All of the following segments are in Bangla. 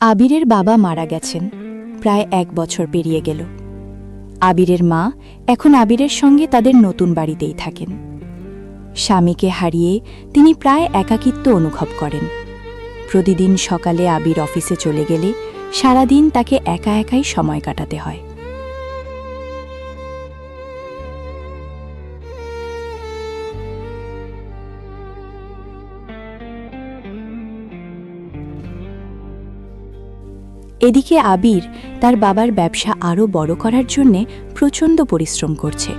আবিরের বাবা মারা গেছেন, প্রায় ১ বছর পেরিয়ে গেল। আবিরের মা এখন আবিরের সঙ্গে তাদের নতুন বাড়িতেই থাকেন। স্বামীকে হারিয়ে তিনি প্রায় একাকিত্ব অনুভব করেন। প্রতিদিন সকালে আবির অফিসে চলে গেলে সারাদিন তাকে একা একাই সময় কাটাতে হয়। এদিকে আবির তার বাবার ব্যবসা আরও বড় করার জন্যে প্রচণ্ড পরিশ্রম করছে।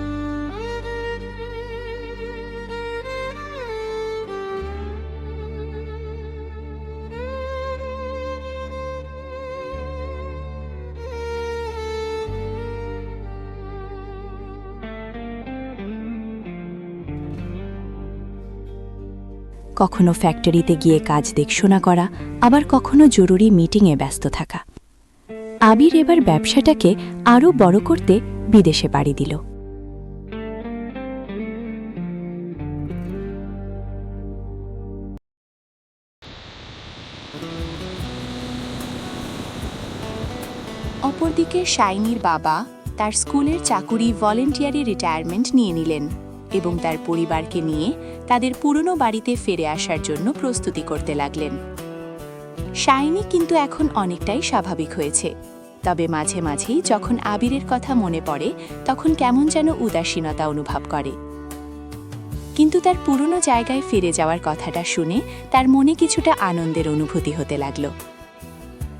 কখনো ফ্যাক্টরিতে গিয়ে কাজ দেখশোনা করা, আবার কখনো জরুরি মিটিংয়ে ব্যস্ত থাকা। আবির এবার ব্যবসাটাকে আরও বড় করতে বিদেশে পাড়ি দিল। অপরদিকে শাইনির বাবা তার স্কুলের চাকুরি ভলেন্টিয়ারি রিটায়ারমেন্ট নিয়ে নিলেন এবং তার পরিবারকে নিয়ে তাদের পুরনো বাড়িতে ফিরে আসার জন্য প্রস্তুতি করতে লাগলেন। শাইনি কিন্তু এখন অনেকটাই স্বাভাবিক হয়েছে, তবে মাঝে মাঝেই যখন আবিরের কথা মনে পড়ে তখন কেমন যেন উদাসীনতা অনুভব করে। কিন্তু তার পুরনো জায়গায় ফিরে যাওয়ার কথাটা শুনে তার মনে কিছুটা আনন্দের অনুভূতি হতে লাগল।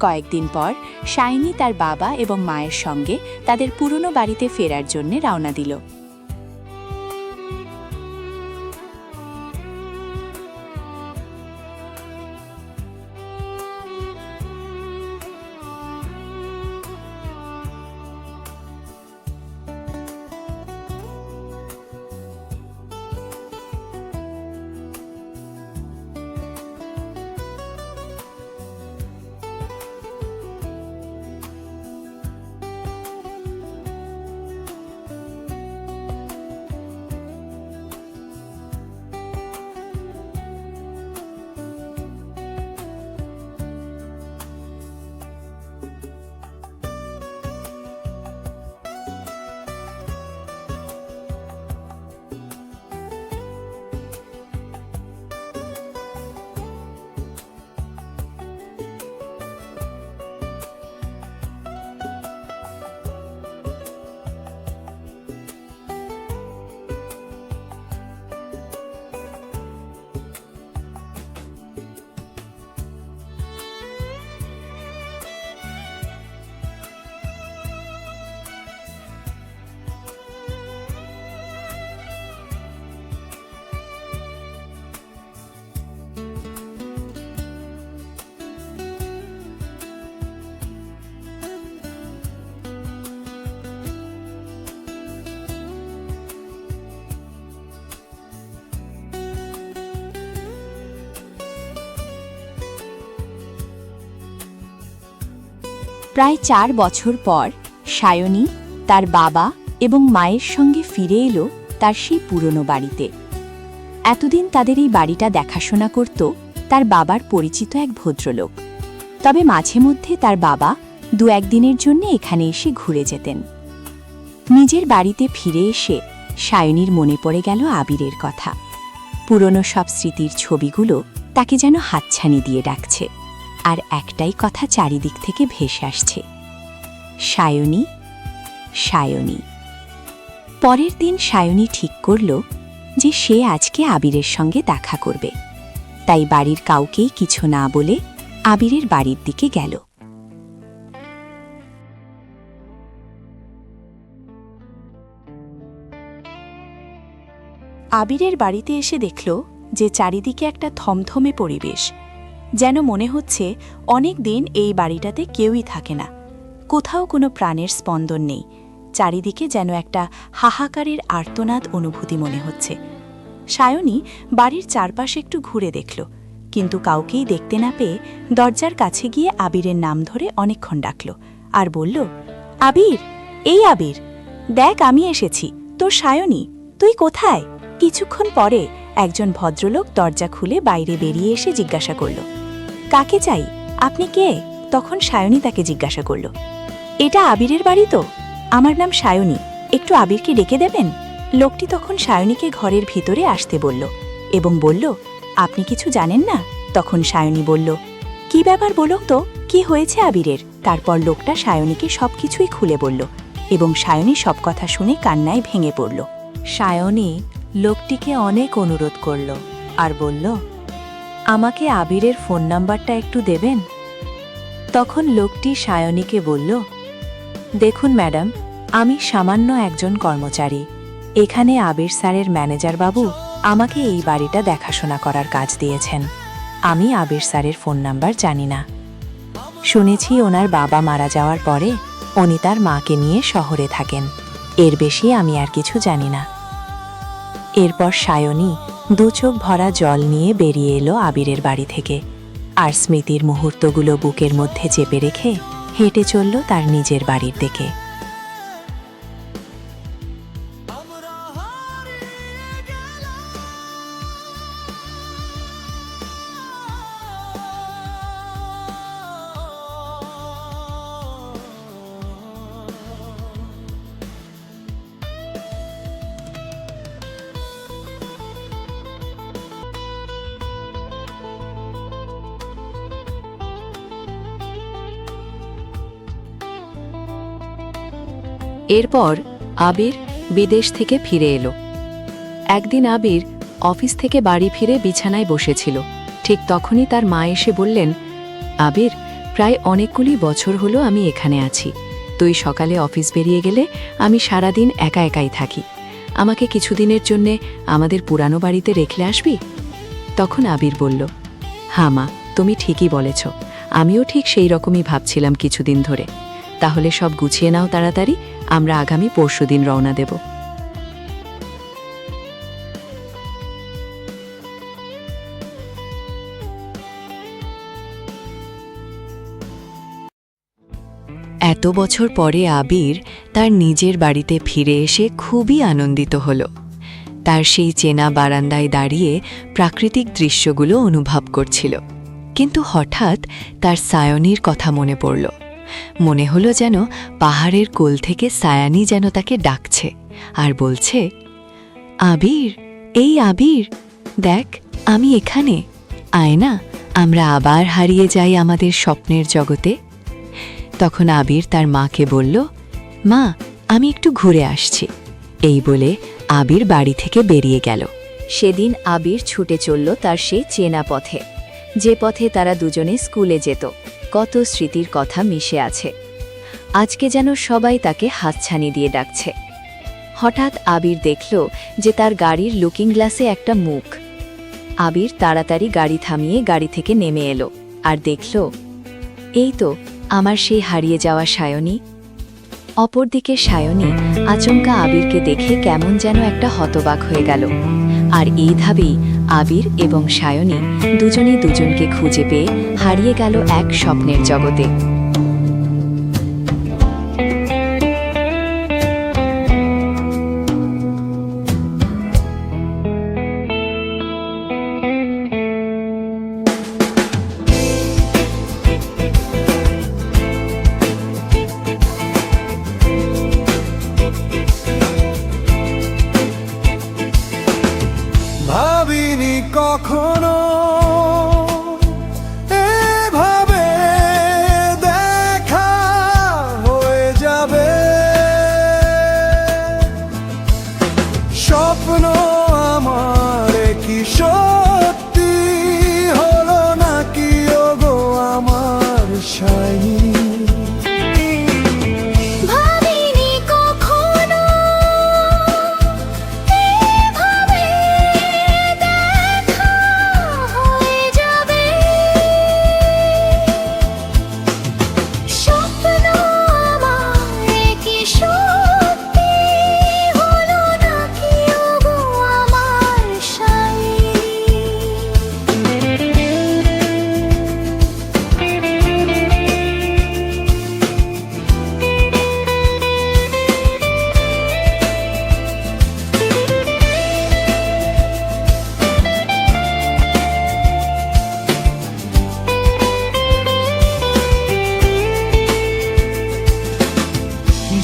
কয়েকদিন পর শাইনি তার বাবা এবং মায়ের সঙ্গে তাদের পুরনো বাড়িতে ফেরার জন্য রওনা দিল। প্রায় ৪ বছর পর সায়নী তার বাবা এবং মায়ের সঙ্গে ফিরে এলো তার সেই পুরনো বাড়িতে। এতদিন তাদের এই বাড়িটা দেখাশোনা করত তার বাবার পরিচিত এক ভদ্রলোক, তবে মাঝে মধ্যে তার বাবা ২-১ দিনের জন্য এখানে এসে ঘুরে যেতেন। নিজের বাড়িতে ফিরে এসে সায়নীর মনে পড়ে গেল আবিরের কথা। পুরনো সব স্মৃতির ছবিগুলো তাকে যেন হাতছানি দিয়ে ডাকছে, আর একটাই কথা চারিদিক থেকে ভেসে আসছে, সায়নী, সায়নী। পরের দিন সায়নী ঠিক করল যে সে আজকে আবিরের সঙ্গে দেখা করবে, তাই বাড়ির কাউকেই কিছু না বলে আবিরের বাড়ির দিকে গেল। আবিরের বাড়িতে এসে দেখল যে চারিদিকে একটা থমথমে পরিবেশ, যেন মনে হচ্ছে অনেক দিন এই বাড়িটাতে কেউই থাকে না। কোথাও কোনো প্রাণের স্পন্দন নেই, চারিদিকে যেন একটা হাহাকারের আর্তনাদ অনুভূতি মনে হচ্ছে। সায়নী বাড়ির চারপাশে একটু ঘুরে দেখল, কিন্তু কাউকেই দেখতে না পেয়ে দরজার কাছে গিয়ে আবিরের নাম ধরে অনেকক্ষণ ডাকল আর বলল, আবির, এই আবির, দেখ আমি এসেছি, তোর সায়নী, তুই কোথায়? কিছুক্ষণ পরে একজন ভদ্রলোক দরজা খুলে বাইরে বেরিয়ে এসে জিজ্ঞাসা করল, কাকে চাই? আপনি কে? তখন সায়নী তাকে জিজ্ঞাসা করল, এটা আবিরের বাড়ি তো? আমার নাম সায়নী, একটু আবিরকে ডেকে দেবেন? লোকটি তখন সায়নীকে ঘরের ভিতরে আসতে বলল এবং বলল, আপনি কিছু জানেন না? তখন সায়নী বলল, কি ব্যাপার বলো তো, কি হয়েছে আবিরের? তারপর লোকটা সায়নীকে সবকিছুই খুলে বলল এবং সায়নী সব কথা শুনে কান্নায় ভেঙে পড়ল। সায়নী লোকটিকে অনেক অনুরোধ করল আর বলল, আমাকে আবিরের ফোন নাম্বারটা একটু দেবেন? তখন লোকটি সায়নীকে বলল, দেখুন ম্যাডাম, আমি সামান্য একজন কর্মচারী। এখানে আবির স্যারের ম্যানেজার বাবু আমাকে এই বাড়িটা দেখাশোনা করার কাজ দিয়েছেন। আমি আবির স্যারের ফোন নাম্বার জানি না। শুনেছি ওনার বাবা মারা যাওয়ার পরে উনি তার মাকে নিয়ে শহরে থাকেন। এর বেশি আমি আর কিছু জানি না। এরপর সায়নী দু চোখ ভরা জল নিয়ে বেরিয়ে এলো আবিরের বাড়ি থেকে, আর স্মৃতির মুহূর্তগুলো বুকের মধ্যে চেপে রেখে হেঁটে চলল তার নিজের বাড়ির দিকে। এরপর আবির বিদেশ থেকে ফিরে এলো। একদিন আবির অফিস থেকে বাড়ি ফিরে বিছানায় বসেছিল। ঠিক তখনই তার মা এসে বললেন, আবির, প্রায় অনেকগুলি বছর হলো আমি এখানে আছি। তুই সকালে অফিস বেরিয়ে গেলে আমি সারাদিন একা একাই থাকি। আমাকে কিছুদিনের জন্যে আমাদের পুরানো বাড়িতে রেখে আসবি? তখন আবির বলল, হ্যাঁ মা, তুমি ঠিকই বলেছ। আমিও ঠিক সেই রকমই ভাবছিলাম কিছুদিন ধরে। তাহলে সব গুছিয়ে নাও তাড়াতাড়ি, আমরা আগামী পরশুদিন রওনা দেব। এত বছর পরে আবির তার নিজের বাড়িতে ফিরে এসে খুবই আনন্দিত হল। তার সেই চেনা বারান্দায় দাঁড়িয়ে প্রাকৃতিক দৃশ্যগুলো অনুভব করছিল। কিন্তু হঠাৎ তার সায়নীর কথা মনে পড়ল। মনে হলো যেন পাহাড়ের কোল থেকে সায়ানি যেন তাকে ডাকছে আর বলছে, আবির, এই আবির, দেখ আমি এখানে, আয় না, আমরা আবার হারিয়ে যাই আমাদের স্বপ্নের জগতে। তখন আবির তার মাকে বলল, মা, আমি একটু ঘুরে আসছি। এই বলে আবির বাড়ি থেকে বেরিয়ে গেল। সেদিন আবির ছুটে চলল তার সেই চেনা পথে, যে পথে তারা দুজনে স্কুলে যেত। কত স্মৃতির কথা মিশে আছে। আজকে যেন সবাই তাকে হাতছানি দিয়ে ডাকছে। হঠাৎ আবির দেখল যে তার গাড়ির লুকিং গ্লাসে একটা মুখ। আবির তাড়াতাড়ি গাড়ি থামিয়ে গাড়ি থেকে নেমে এলো আর দেখল, এই তো আমার সেই হারিয়ে যাওয়া সায়নী। অপরদিকে সায়নী আচমকা আবিরকে দেখে কেমন যেন একটা হতবাক হয়ে গেল। আর এইভাবেই আবির এবং সায়নী দুজনে দুজনকে খুঁজে পেয়ে হারিয়ে গেল এক স্বপ্নের জগতে। ভাবিনি কখনো এভাবে দেখা হয়ে যাবে। স্বপ্ন আমার কি সত্যি হলো নাকি ওগো আমার সায়নী?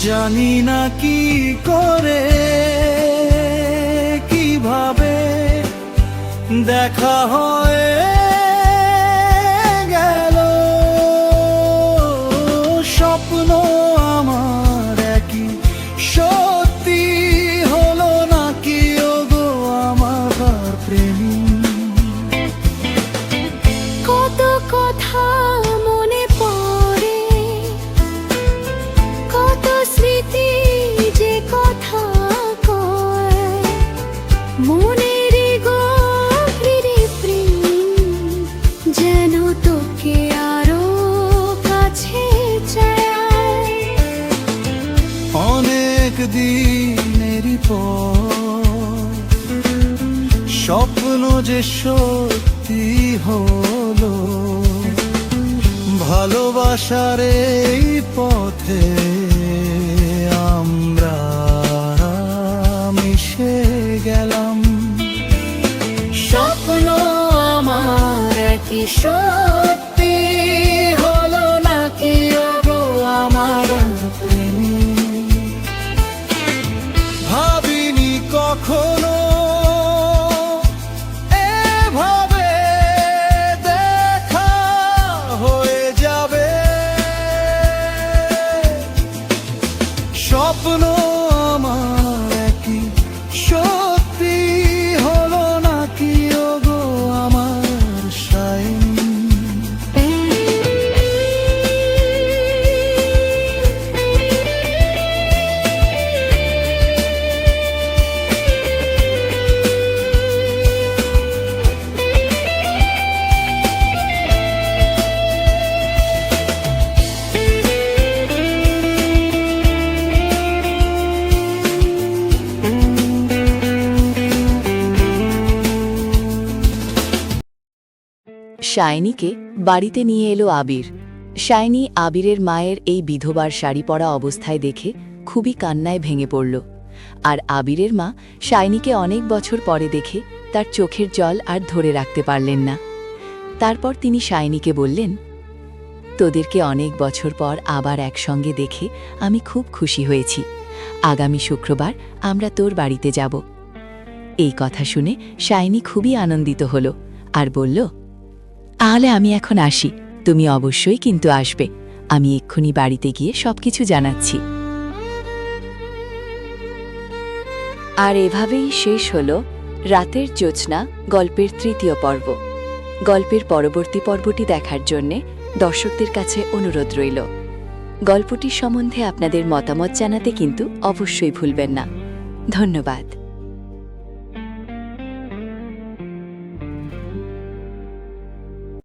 জানি না কি করে কিভাবে দেখা হয়ে গেল, স্বপ্ন আমার একই সত্যি হলো নাকি ওগো আমার প্রেমী। কত কথা মনে পড়ে, কত স্মৃতি যে কথা কয়, মনের গভীরে প্রেম যেন তোকে আরো কাছে চায়। অনেক দিনেরই পর স্বপ্ন যে সত্যি হলো, ভালোবাসার এই পথে আমরা মিশে গেলাম। স্বপ্ন আমার কি সত্যি হলো নাকি ওগো আমার প্রেমী। ভাবিনি কখনো এভাবে দেখা হয়ে যাবে, স্বপ্ন আমার কি সত্যি হলো নাকি ওগো আমার শাইনি। শাইনিকে বাড়িতে নিয়ে এলো আবির। শাইনি আবিরের মায়ের এই বিধবার শাড়ি পরা অবস্থায় দেখে খুবই কান্নায় ভেঙে পড়ল। আর আবিরের মা শাইনিকে অনেক বছর পরে দেখে তার চোখের জল আর ধরে রাখতে পারলেন না। তারপর তিনি শাইনিকে বললেন, তোদেরকে অনেক বছর পর আবার একসঙ্গে দেখে আমি খুব খুশি হয়েছি। আগামী শুক্রবার আমরা তোর বাড়িতে যাব। এই কথা শুনে শাইনি খুবই আনন্দিত হল আর বলল, তাহলে আমি এখন আসি, তুমি অবশ্যই কিন্তু আসবে। আমি এক্ষুনি বাড়িতে গিয়ে সবকিছু জানাচ্ছি। আর এভাবেই শেষ হল রাতের জ্যোৎস্না গল্পের তৃতীয় পর্ব। গল্পের পরবর্তী পর্বটি দেখার জন্যে দর্শকদের কাছে অনুরোধ রইল। গল্পটি সম্বন্ধে আপনাদের মতামত জানাতে কিন্তু অবশ্যই ভুলবেন না। ধন্যবাদ।